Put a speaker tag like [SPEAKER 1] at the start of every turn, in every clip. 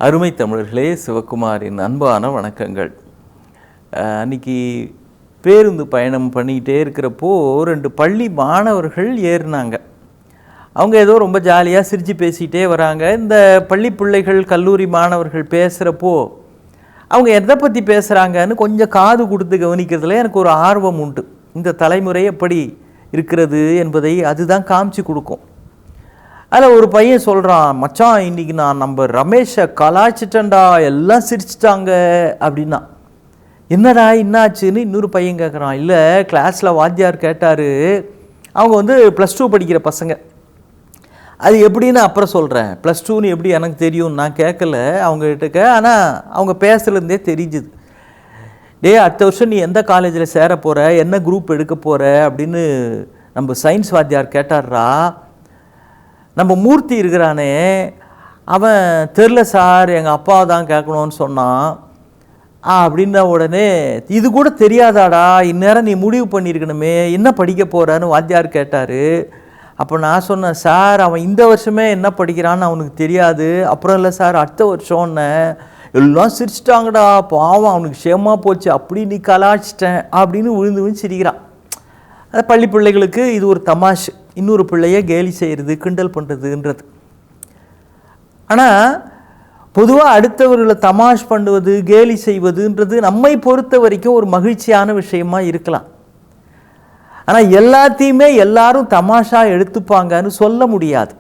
[SPEAKER 1] அருமை தமிழர்களே, சிவகுமாரின் அன்பான வணக்கங்கள். அன்றைக்கி பேருந்து பயணம் பண்ணிக்கிட்டே இருக்கிறப்போ 2 பள்ளி மாணவர்கள் ஏறினாங்க. அவங்க ஏதோ ரொம்ப ஜாலியாக சிரித்து பேசிகிட்டே வராங்க. இந்த பள்ளி பிள்ளைகள் கல்லூரி மாணவர்கள் பேசுகிறப்போ அவங்க எதை பற்றி பேசுகிறாங்கன்னு கொஞ்சம் காது கொடுத்து கவனிக்கிறதுல எனக்கு ஒரு ஆர்வம் உண்டு. இந்த தலைமுறை எப்படி இருக்கிறது என்பதை அதுதான் காமிச்சு கொடுக்கும். அதில் ஒரு பையன் சொல்கிறான், மச்சான் இன்றைக்கி நான் நம்ம ரமேஷை கலாய்ச்சிட்டேன்டா, எல்லாம் சிரிச்சிட்டாங்க அப்படின்னா. என்னடா என்னாச்சுன்னு இன்னொரு பையன் கேட்குறான். இல்லை, கிளாஸில் வாத்தியார் கேட்டார், அவங்க +2 படிக்கிற பசங்க. அது எப்படின்னு அப்புறம் சொல்கிறேன். +2ன்னு எப்படி எனக்கு தெரியும், நான் கேட்கல அவங்ககிட்ட. ஆனால் அவங்க பேசுகிறதே தெரிஞ்சுது. அடுத்த வருஷம் நீ எந்த காலேஜில் சேர போகிற, என்ன குரூப் எடுக்க போகிற அப்படின்னு நம்ம சயின்ஸ் வாத்தியார் கேட்டார்ரா. நம்ம மூர்த்தி இருக்கிறானே, அவன் தெரில சார், எங்கள் அப்பா தான் கேட்கணும்னு சொன்னான் அப்படின்ன உடனே, இது கூட தெரியாதாடா, இந்நேரம் நீ முடிவு பண்ணியிருக்கணுமே, என்ன படிக்க போகிறான்னு வாத்தியார் கேட்டார். அப்போ நான் சொன்னேன், சார் அவன் இந்த வருஷமே என்ன படிக்கிறான்னு அவனுக்கு தெரியாது. அப்புறம் இல்லை சார், அடுத்த வருஷம்னு. எல்லாம் சிரிச்சிட்டாங்கடா, பாவம் அவனுக்கு ஷேமாக போச்சு, அப்படி நீ கலாய்ச்சிட்டேன் அப்படின்னு விழுந்து சிரிக்கிறான். அது பள்ளி பிள்ளைகளுக்கு இது ஒரு தமாஷ், இன்னொரு பிள்ளைய கேலி செய்கிறது, கிண்டல் பண்ணுறதுன்றது. ஆனால் பொதுவாக அடுத்தவர்களை தமாஷ் பண்ணுவது, கேலி செய்வதுன்றது நம்மை பொறுத்த வரைக்கும் ஒரு மகிழ்ச்சியான விஷயமா இருக்கலாம். ஆனால் எல்லாத்தையுமே எல்லாரும் தமாஷா எடுத்துப்பாங்கன்னு சொல்ல முடியாது.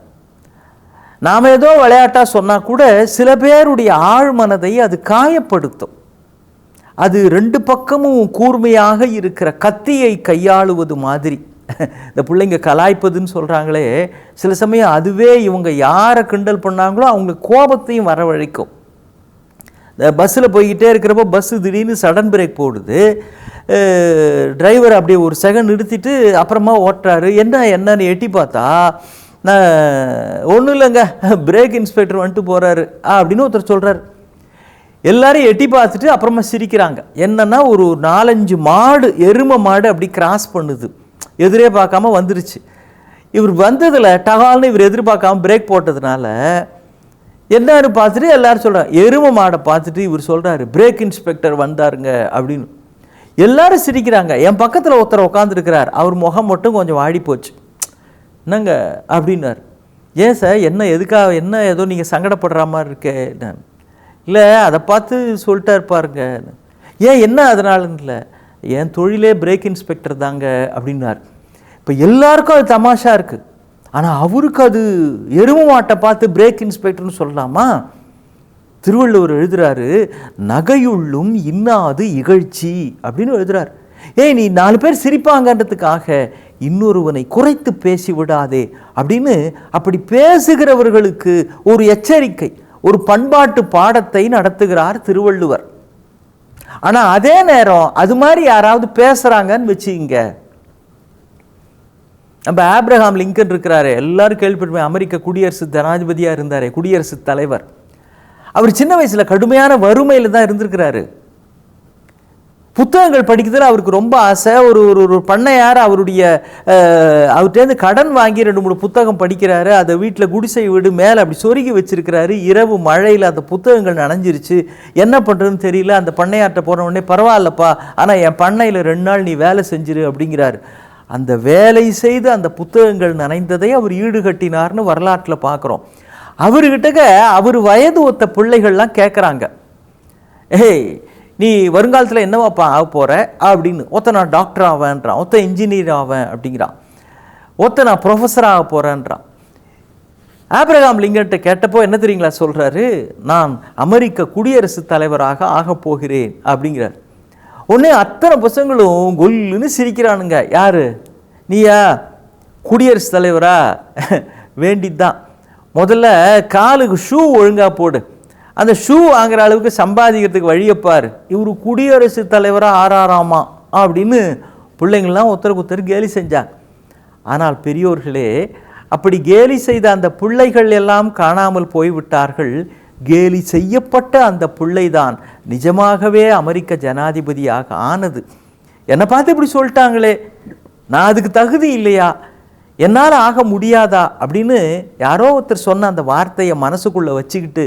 [SPEAKER 1] நாம் ஏதோ விளையாட்டாக சொன்னால் கூட சில பேருடைய ஆழ்மனதை அது காயப்படுத்தும். அது 2 பக்கமும் கூர்மையாக இருக்கிற கத்தியை கையாளுவது மாதிரி. இந்த பிள்ளைங்க கலாய்ப்பதுன்னு சொல்கிறாங்களே, சில சமயம் அதுவே இவங்க யாரை கிண்டல் பண்ணாங்களோ அவங்க கோபத்தையும் வரவழைக்கும். இந்த பஸ்ஸில் போய்கிட்டே இருக்கிறப்போ பஸ்ஸு திடீர்னு சடன் பிரேக் போடுது. டிரைவர் அப்படியே ஒரு செகண்ட் நிறுத்திட்டு அப்புறமா ஓட்டுறாரு. என்னன்னு எட்டி பார்த்தா, நான் ஒன்றும் இல்லைங்க, பிரேக் இன்ஸ்பெக்டர் வந்துட்டு போகிறாரு அப்படின்னு ஒருத்தர் சொல்கிறார். எல்லாரும் எட்டி பார்த்துட்டு அப்புறமா சிரிக்கிறாங்க. என்னன்னா, ஒரு 4-5 மாடு, எருமை மாடு அப்படி கிராஸ் பண்ணுது, எதிரே பார்க்காம வந்துருச்சு. இவர் வந்ததில் டகால்னு இவர் எதிர்பார்க்காம பிரேக் போட்டதுனால என்னன்னு பார்த்துட்டு எல்லாரும் சொல்கிறாங்க. எருமை மாடை பார்த்துட்டு இவர் சொல்கிறாரு, பிரேக் இன்ஸ்பெக்டர் வந்தாருங்க அப்படின்னு. எல்லாரும் சிரிக்கிறாங்க. என் பக்கத்தில் ஒருத்தர் உட்காந்துருக்கிறார், அவர் முகம் மட்டும் கொஞ்சம் வாடி போச்சு. என்னங்க அப்படின்னார். ஏன் சார், என்ன எதுக்காக, என்ன ஏதோ நீங்கள் சங்கடப்படுற மாதிரி இருக்கே. இல்லை, அதை பார்த்து சொல்லிட்டா இருப்பாருங்க. ஏன், என்ன அதனாலன்னு இல்லை, என் தொழிலே பிரேக் இன்ஸ்பெக்டர் தாங்க அப்படின்னார். இப்போ எல்லாருக்கும் அது தமாஷா இருக்குது. ஆனால் அவருக்கு அது எருமை மாட்டை பார்த்து பிரேக் இன்ஸ்பெக்டர்னு சொல்லலாமா? திருவள்ளுவர் எழுதுறாரு, நகையுள்ளும் இன்னாது இகழ்ச்சி அப்படின்னு எழுதுறாரு. நீ 4 பேர் சிரிப்பாங்கன்றதுக்காக இன்னொருவனை குறைத்து பேசி விடாதே அப்படின்னு அப்படி பேசுகிறவர்களுக்கு ஒரு எச்சரிக்கை, ஒரு பண்பாட்டு பாடத்தை நடத்துகிறார் திருவள்ளுவர். ஆனால் அதே நேரம் அது மாதிரி யாராவது பேசுகிறாங்கன்னு வச்சுங்க, நம்ம ஆப்ரஹாம் லிங்கன் இருக்கிறாரு, எல்லாரும் கேள்விப்பட்டு, அமெரிக்க குடியரசு ஜனாதிபதியாக இருந்தார், குடியரசுத் தலைவர். அவர் சின்ன வயசில் கடுமையான வறுமையில் தான் இருந்திருக்கிறாரு. புத்தகங்கள் படிக்கிறதுல அவருக்கு ரொம்ப ஆசை. ஒரு பண்ணையார் அவர்கிட்டேருந்து கடன் வாங்கி 2-3 புத்தகம் படிக்கிறாரு. அதை வீட்டில் குடிசை வீடு மேலே அப்படி சொருகி வச்சிருக்கிறாரு. இரவு மழையில் அந்த புத்தகங்கள் நனைஞ்சிருச்சு, என்ன பண்ணுறதுன்னு தெரியல. அந்த பண்ணையார்கிட்ட போன உடனே, பரவாயில்லப்பா, ஆனால் என் பண்ணையில் 2 நாள் நீ வேலை செஞ்சிரு அப்படிங்கிறாரு. அந்த வேலை செய்து அந்த புத்தகங்கள் நனைந்ததை அவர் ஈடுகட்டினார்னு வரலாற்றில் பார்க்குறோம். அவர்கிட்ட அவர் வயது ஒத்த பிள்ளைகள்லாம் கேட்குறாங்க, நீ வருங்காலத்தில் என்னவாப்பா ஆக போகிற அப்படின்னு. ஒருத்த நான் டாக்டர் ஆவேன்றான், ஒருத்த இன்ஜினியர் ஆவேன் அப்படிங்கிறான், ஒருத்த நான் ப்ரொஃபஸர் ஆக போகிறேன்றான். ஆப்ரஹாம் லிங்கன்கிட்ட கேட்டப்போ என்ன தெரியுங்களா சொல்கிறாரு, நான் அமெரிக்க குடியரசுத் தலைவராக ஆக போகிறேன் அப்படிங்கிறார். உடனே அத்தனை பசங்களும் கொல்லுன்னு சிரிக்கிறானுங்க. யாரு, நீயா குடியரசுத் தலைவரா? வேண்டிதான், முதல்ல காலுக்கு ஷூ ஒழுங்காக போடு, அந்த ஷூ வாங்குற அளவுக்கு சம்பாதிக்கிறதுக்கு வழியப்பார், இவர் குடியரசுத் தலைவராக ஆறாராமா அப்படின்னு பிள்ளைங்கள்லாம் ஒருத்தருக்கு கேலி செஞ்சாங்க. ஆனால் பெரியோர்களே, அப்படி கேலி செய்த அந்த பிள்ளைகள் எல்லாம் காணாமல் போய்விட்டார்கள். கேலி செய்யப்பட்ட அந்த பிள்ளைதான் நிஜமாகவே அமெரிக்க ஜனாதிபதியாக ஆனது. என்னை பார்த்து இப்படி சொல்லிட்டாங்களே, நான் அதுக்கு தகுதி இல்லையா, என்னால் ஆக முடியாதா அப்படின்னு யாரோ ஒருத்தர் சொன்ன அந்த வார்த்தையை மனசுக்குள்ளே வச்சுக்கிட்டு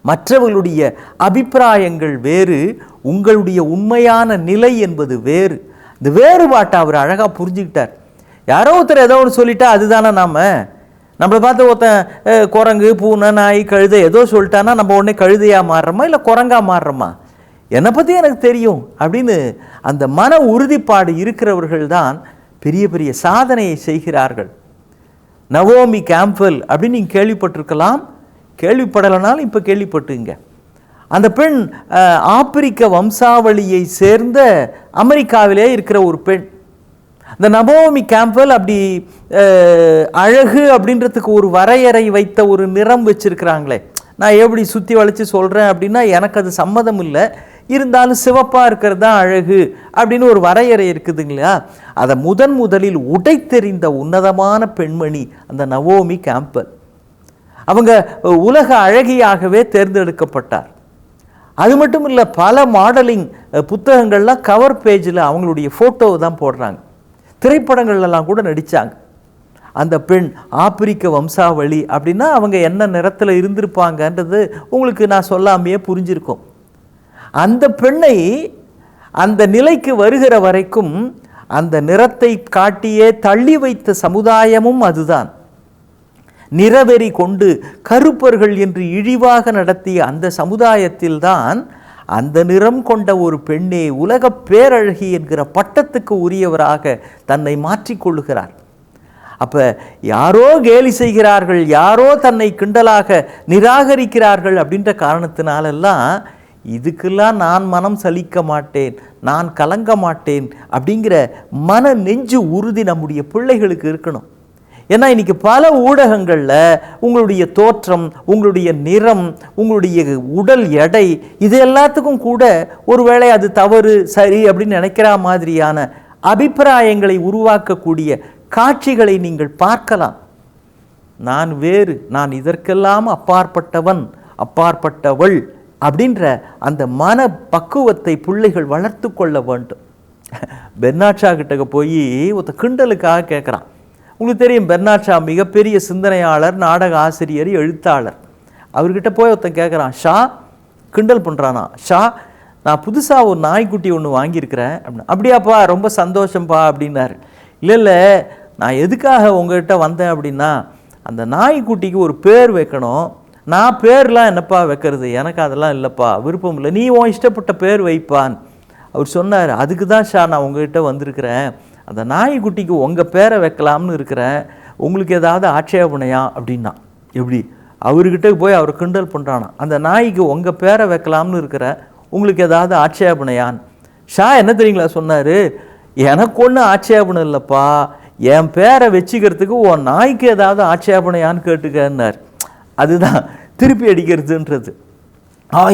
[SPEAKER 1] மற்றவர்களுடைய அபிப்பிராயங்கள் வேறு, உங்களுடைய உண்மையான நிலை என்பது வேறு. இந்த வேறுபாட்டை அவர் அழகாக புரிஞ்சுக்கிட்டார். யாரோ ஒருத்தர் ஏதோ ஒன்று சொல்லிட்டா அதுதானே நம்மளை பார்த்து ஒருத்தன் குரங்கு, பூனை, நாய், கழுதை ஏதோ சொல்லிட்டானா நம்ம உடனே கழுதையாக மாறுறோமா இல்லை குரங்காக மாறுறோமா? என்னை பற்றி எனக்கு தெரியும் அப்படின்னு அந்த மன உறுதிப்பாடு இருக்கிறவர்கள் தான் பெரிய பெரிய சாதனையை செய்கிறார்கள். நவோமி கேம்ப்வெல் அப்படின்னு நீங்கள் கேள்விப்பட்டிருக்கலாம், கேள்விப்படலைனாலும் இப்போ கேள்விப்பட்டுங்க. அந்த பெண் ஆப்பிரிக்க வம்சாவளியை சேர்ந்த அமெரிக்காவிலே இருக்கிற ஒரு பெண். இந்த நவோமி கேம்ப்வெல் அப்படி அழகு அப்படின்றதுக்கு ஒரு வரையறை வைத்த ஒரு நிறம் வச்சிருக்கிறாங்களே. நான் எப்படி சுற்றி வளைச்சி சொல்கிறேன் அப்படின்னா எனக்கு அது சம்மதம் இல்லை, இருந்தாலும் சிவப்பாக இருக்கிறது தான் அழகு அப்படின்னு ஒரு வரையறை இருக்குதுங்களா. அதை முதலில் உடைத்தெறிந்த உன்னதமான பெண்மணி அந்த நவோமி கேம்ப்வெல். அவங்க உலக அழகியாகவே தேர்ந்தெடுக்கப்பட்டார். அது மட்டும் இல்லை, பல மாடலிங் புத்தகங்கள்லாம் கவர் பேஜில் அவங்களுடைய ஃபோட்டோவை தான் போடுறாங்க, திரைப்படங்கள்லாம் கூட நடித்தாங்க. அந்த பெண் ஆப்பிரிக்க வம்சாவளி அப்படின்னா அவங்க என்ன நிறத்தில் இருந்திருப்பாங்கன்றது உங்களுக்கு நான் சொல்லாமையே புரிஞ்சிருக்கும். அந்த பெண்ணை அந்த நிலைக்கு வருகிற வரைக்கும் அந்த நிறத்தை காட்டியே தள்ளி வைத்த சமுதாயமும் அதுதான். நிறவெறி கொண்டு கருப்பர்கள் என்று இழிவாக நடத்திய அந்த சமுதாயத்தில்தான் அந்த நிறம் கொண்ட ஒரு பெண்ணே உலக பேரழகி என்கிற பட்டத்துக்கு உரியவராக தன்னை மாற்றிக்கொள்ளுகிறார். அப்போ யாரோ கேலி செய்கிறார்கள், யாரோ தன்னை கிண்டலாக நிராகரிக்கிறார்கள் அப்படின்ற காரணத்தினாலெல்லாம் இதுக்கெல்லாம் நான் மனம் சலிக்க மாட்டேன், நான் கலங்க மாட்டேன் அப்படிங்கிற மன நெஞ்சு உறுதி நம்முடைய பிள்ளைகளுக்கு இருக்கணும். ஏன்னா இன்றைக்கி பல ஊடகங்களில் உங்களுடைய தோற்றம், உங்களுடைய நிறம், உங்களுடைய உடல் எடை இது எல்லாத்துக்கும் கூட ஒருவேளை அது தவறு சரி அப்படின்னு நினைக்கிற மாதிரியான அபிப்பிராயங்களை உருவாக்கக்கூடிய காட்சிகளை நீங்கள் பார்க்கலாம். நான் வேறு, நான் இதற்கெல்லாம் அப்பாற்பட்டவன், அப்பாற்பட்டவள் அப்படின்ற அந்த மன பக்குவத்தை பிள்ளைகள் வளர்த்து கொள்ள வேண்டும். பெர்னாட் ஷா கிட்ட போய் ஒருத்த கிண்டலுக்காக கேட்குறான். உங்களுக்கு தெரியும், பெர்னாட் ஷா மிகப்பெரிய சிந்தனையாளர், நாடக ஆசிரியர், எழுத்தாளர். அவர்கிட்ட போய் ஒருத்தன் கேட்குறான், ஷா கிண்டல் பண்ணுறானா, ஷா நான் புதுசாக ஒரு நாய்க்குட்டி ஒன்று வாங்கியிருக்கிறேன் அப்படின்னா. அப்படியாப்பா, ரொம்ப சந்தோஷம்ப்பா அப்படின்னாரு. இல்லை நான் எதுக்காக உங்கள்கிட்ட வந்தேன் அப்படின்னா, அந்த நாய்க்குட்டிக்கு ஒரு பேர் வைக்கணும். நான் பேர்லாம் என்னப்பா வைக்கிறது, எனக்கு அதெல்லாம் இல்லைப்பா, விருப்பம் இல்லை, நீ உன் இஷ்டப்பட்ட பேர் வைப்பான். அவர் சொன்னார், அதுக்கு தான் ஷா நான் உங்கள்கிட்ட வந்திருக்கிறேன், அந்த நாய்க்குட்டிக்கு உங்கள் பேரை வைக்கலாம்னு இருக்கிறேன், உங்களுக்கு ஏதாவது ஆட்சேபனையா அப்படின்னா. எப்படி அவர்கிட்ட போய் அவர் கிண்டல் பண்ணுறானா, அந்த நாய்க்கு உங்கள் பேரை வைக்கலாம்னு இருக்கிறேன், உங்களுக்கு ஏதாவது ஆட்சேபனையான். ஷா என்ன தெரியுங்களா சொன்னார், எனக்கு ஒன்றும் ஆட்சேபனை இல்லைப்பா, என் பேரை வச்சுக்கிறதுக்கு உன் நாய்க்கு ஏதாவது ஆட்சேபனையான்னு கேட்டுக்கன்னார். அதுதான் திருப்பி அடிக்கிறதுன்றது.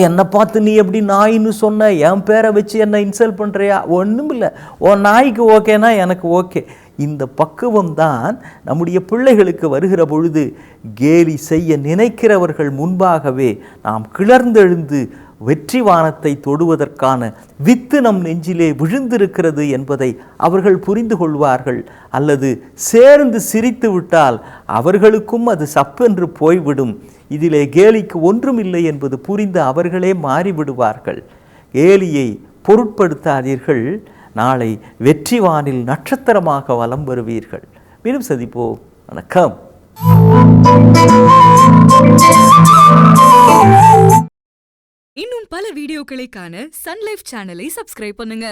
[SPEAKER 1] என்னை பார்த்து நீ எப்படி நாயின்னு சொன்ன, என் பேரை வச்சு என்னை இன்சல்ட் பண்ணுறியா? ஒன்றும் இல்லை, உன் நாய்க்கு ஓகேனா எனக்கு ஓகே. இந்த பக்குவம் தான் நம்முடைய பிள்ளைகளுக்கு வருகிற பொழுது கேலி செய்ய நினைக்கிறவர்கள் முன்பாகவே நாம் கிளர்ந்தெழுந்து வெற்றி வானத்தை தொடுவதற்கான வித்து நம் நெஞ்சிலே விழுந்திருக்கிறது என்பதை அவர்கள் புரிந்து கொள்வார்கள். அல்லது சேர்ந்து சிரித்து விட்டால் அவர்களுக்கும் அது சப்பென்று போய்விடும். இதிலே கேலிக்கு ஒன்றுமில்லை என்பது புரிந்து அவர்களே மாறிவிடுவார்கள். கேலியை பொருட்படுத்தாதீர்கள், நாளை வெற்றி வானில் நட்சத்திரமாக வலம் வருவீர்கள். மீண்டும் சந்திப்போம். வணக்கம்.
[SPEAKER 2] இன்னும் பல வீடியோக்களை காண சன் லைஃப் சேனலை சப்ஸ்கிரைப் பண்ணுங்க.